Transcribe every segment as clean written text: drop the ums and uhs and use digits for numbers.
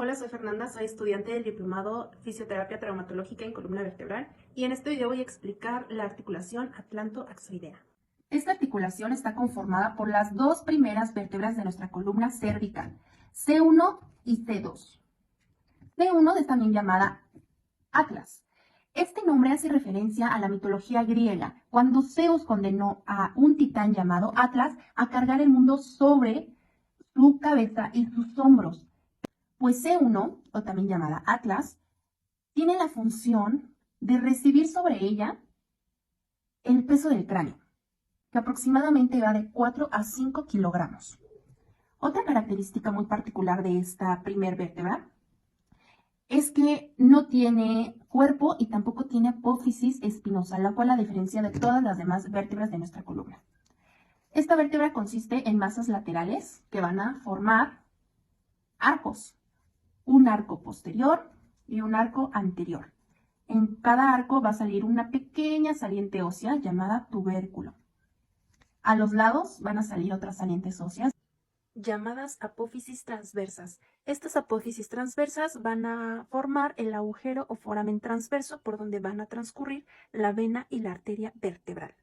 Hola, soy Fernanda, soy estudiante del Diplomado Fisioterapia Traumatológica en Columna Vertebral y en este video voy a explicar la articulación atlanto-axoidea. Esta articulación está conformada por las dos primeras vértebras de nuestra columna cervical, C1 y C2. C1 es también llamada Atlas. Este nombre hace referencia a la mitología griega, cuando Zeus condenó a un titán llamado Atlas a cargar el mundo sobre su cabeza y sus hombros. Pues C1, o también llamada Atlas, tiene la función de recibir sobre ella el peso del cráneo, que aproximadamente va de 4 a 5 kilogramos. Otra característica muy particular de esta primer vértebra es que no tiene cuerpo y tampoco tiene apófisis espinosa, la cual la diferencia de todas las demás vértebras de nuestra columna. Esta vértebra consiste en masas laterales que van a formar arcos, un arco posterior y un arco anterior. En cada arco va a salir una pequeña saliente ósea llamada tubérculo. A los lados van a salir otras salientes óseas Llamadas apófisis transversas. Estas apófisis transversas van a formar el agujero o foramen transverso por donde van a transcurrir la vena y la arteria vertebral.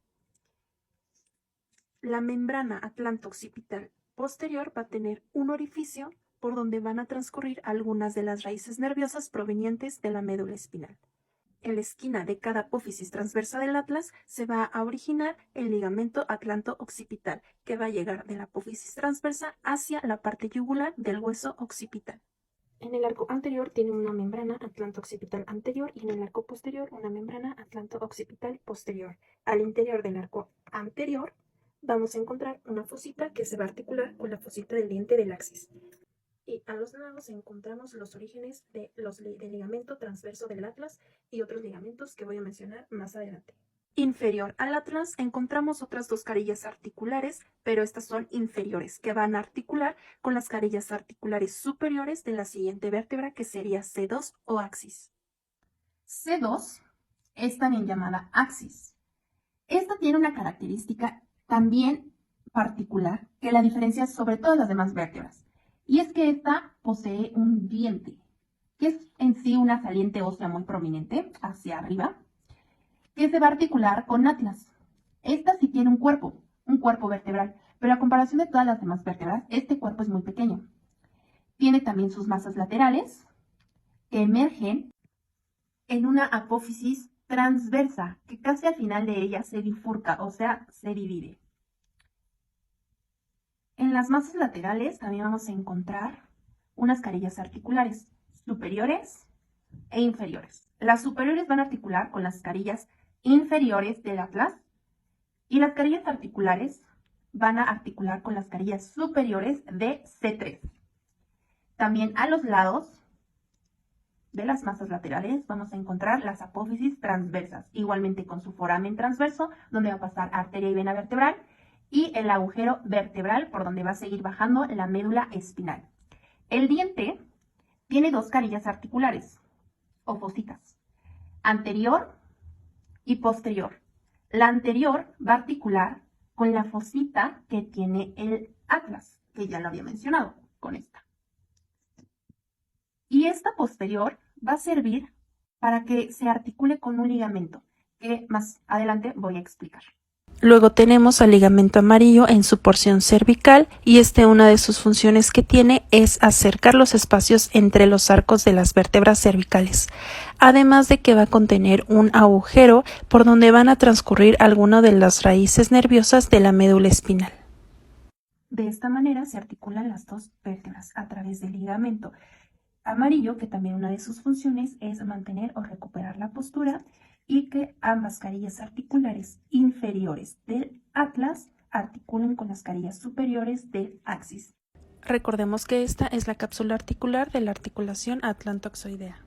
La membrana atlanto-occipital posterior va a tener un orificio por donde van a transcurrir algunas de las raíces nerviosas provenientes de la médula espinal. En la esquina de cada apófisis transversa del atlas se va a originar el ligamento atlanto-occipital, que va a llegar de la apófisis transversa hacia la parte yugular del hueso occipital. En el arco anterior tiene una membrana atlanto-occipital anterior y en el arco posterior una membrana atlanto-occipital posterior. Al interior del arco anterior vamos a encontrar una fosita que se va a articular con la fosita del diente del axis. Y a los lados encontramos los orígenes del ligamento transverso del atlas y otros ligamentos que voy a mencionar más adelante. Inferior al atlas encontramos otras dos carillas articulares, pero estas son inferiores, que van a articular con las carillas articulares superiores de la siguiente vértebra, que sería C2 o axis. C2 es también llamada axis. Esta tiene una característica también particular que la diferencia sobre todas las demás vértebras, y es que esta posee un diente, que es en sí una saliente ósea muy prominente hacia arriba, que se va a articular con atlas. Esta sí tiene un cuerpo vertebral, pero a comparación de todas las demás vértebras, este cuerpo es muy pequeño. Tiene también sus masas laterales, que emergen en una apófisis transversa, que casi al final de ella se bifurca, o sea, se divide. En las masas laterales también vamos a encontrar unas carillas articulares superiores e inferiores. Las superiores van a articular con las carillas inferiores del atlas y las carillas articulares van a articular con las carillas superiores de C3. También a los lados de las masas laterales vamos a encontrar las apófisis transversas, igualmente con su foramen transverso, donde va a pasar arteria y vena vertebral, y el agujero vertebral, por donde va a seguir bajando la médula espinal. El diente tiene dos carillas articulares, o fositas, anterior y posterior. La anterior va a articular con la fosita que tiene el atlas, que ya lo había mencionado, con esta. Y esta posterior va a servir para que se articule con un ligamento, que más adelante voy a explicar. Luego tenemos al ligamento amarillo en su porción cervical y una de sus funciones que tiene es acercar los espacios entre los arcos de las vértebras cervicales, además de que va a contener un agujero por donde van a transcurrir algunas de las raíces nerviosas de la médula espinal. De esta manera se articulan las dos vértebras a través del ligamento amarillo, que también una de sus funciones es mantener o recuperar la postura, y que ambas carillas articulares inferiores del atlas articulen con las carillas superiores del axis. Recordemos que esta es la cápsula articular de la articulación atlanto-axoidea.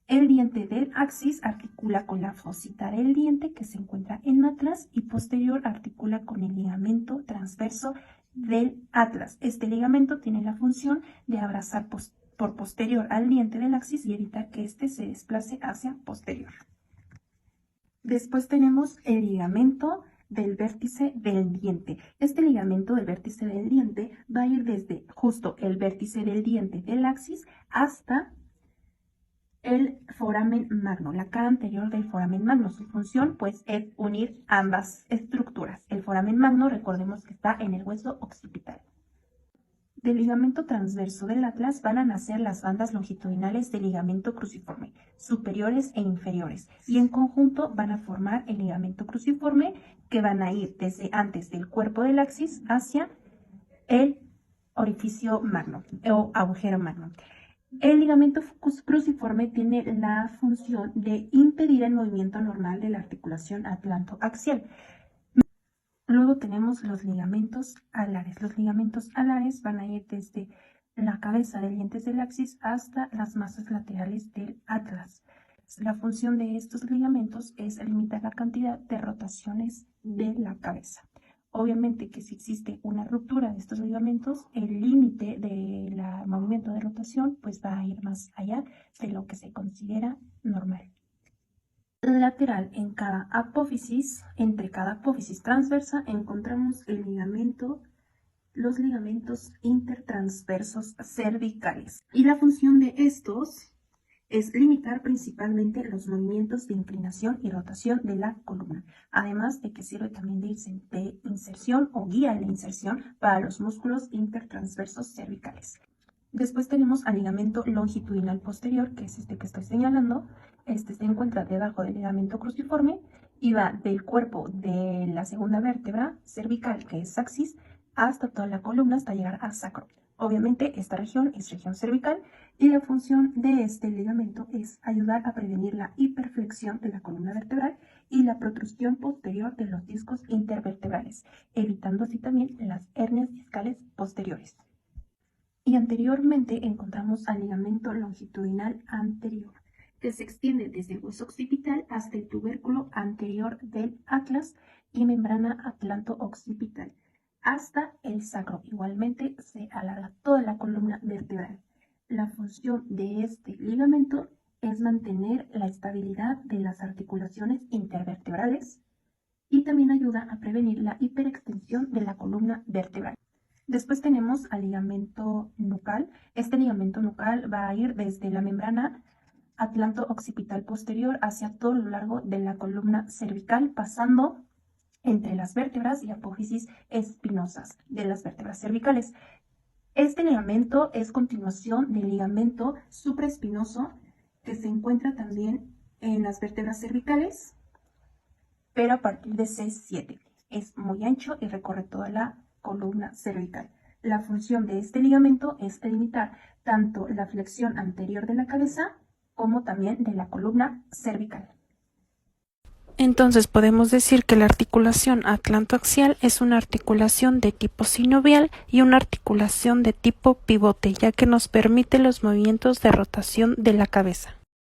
El diente del axis articula con la fosita del diente que se encuentra en atlas y posterior articula con el ligamento transverso del atlas. Este ligamento tiene la función de abrazar por posterior al diente del axis y evitar que éste se desplace hacia posterior. Después tenemos el ligamento del vértice del diente. Este ligamento del vértice del diente va a ir desde justo el vértice del diente del axis hasta el foramen magno, la cara anterior del foramen magno. Su función pues es unir ambas estructuras. El foramen magno, recordemos que está en el hueso occipital. Del ligamento transverso del atlas van a nacer las bandas longitudinales del ligamento cruciforme, superiores e inferiores, y en conjunto van a formar el ligamento cruciforme, que van a ir desde antes del cuerpo del axis hacia el orificio magno o agujero magno. El ligamento cruciforme tiene la función de impedir el movimiento normal de la articulación atlantoaxial. Luego tenemos los ligamentos alares. Los ligamentos alares van a ir desde la cabeza de dientes del axis hasta las masas laterales del atlas. La función de estos ligamentos es limitar la cantidad de rotaciones de la cabeza. Obviamente que si existe una ruptura de estos ligamentos, el límite del movimiento de rotación pues va a ir más allá de lo que se considera normal. Lateral en cada apófisis, entre cada apófisis transversa, encontramos los ligamentos intertransversos cervicales. Y la función de estos es limitar principalmente los movimientos de inclinación y rotación de la columna, además de que sirve también de inserción o guía de la inserción para los músculos intertransversos cervicales. Después tenemos al ligamento longitudinal posterior, que es este que estoy señalando. Este se encuentra debajo del ligamento cruciforme y va del cuerpo de la segunda vértebra cervical, que es axis, hasta toda la columna hasta llegar a sacro. Obviamente esta región es región cervical y la función de este ligamento es ayudar a prevenir la hiperflexión de la columna vertebral y la protrusión posterior de los discos intervertebrales, evitando así también las hernias discales posteriores. Y anteriormente encontramos al ligamento longitudinal anterior, que se extiende desde el hueso occipital hasta el tubérculo anterior del atlas y membrana atlanto-occipital, hasta el sacro. Igualmente se alarga toda la columna vertebral. La función de este ligamento es mantener la estabilidad de las articulaciones intervertebrales y también ayuda a prevenir la hiperextensión de la columna vertebral. Después tenemos al ligamento nucal. Este ligamento nucal va a ir desde la membrana atlanto-occipital posterior hacia todo lo largo de la columna cervical, pasando entre las vértebras y apófisis espinosas de las vértebras cervicales. Este ligamento es continuación del ligamento supraespinoso, que se encuentra también en las vértebras cervicales, pero a partir de C7. Es muy ancho y recorre toda la columna cervical. La función de este ligamento es limitar tanto la flexión anterior de la cabeza como también de la columna cervical. Entonces podemos decir que la articulación atlantoaxial es una articulación de tipo sinovial y una articulación de tipo pivote, ya que nos permite los movimientos de rotación de la cabeza.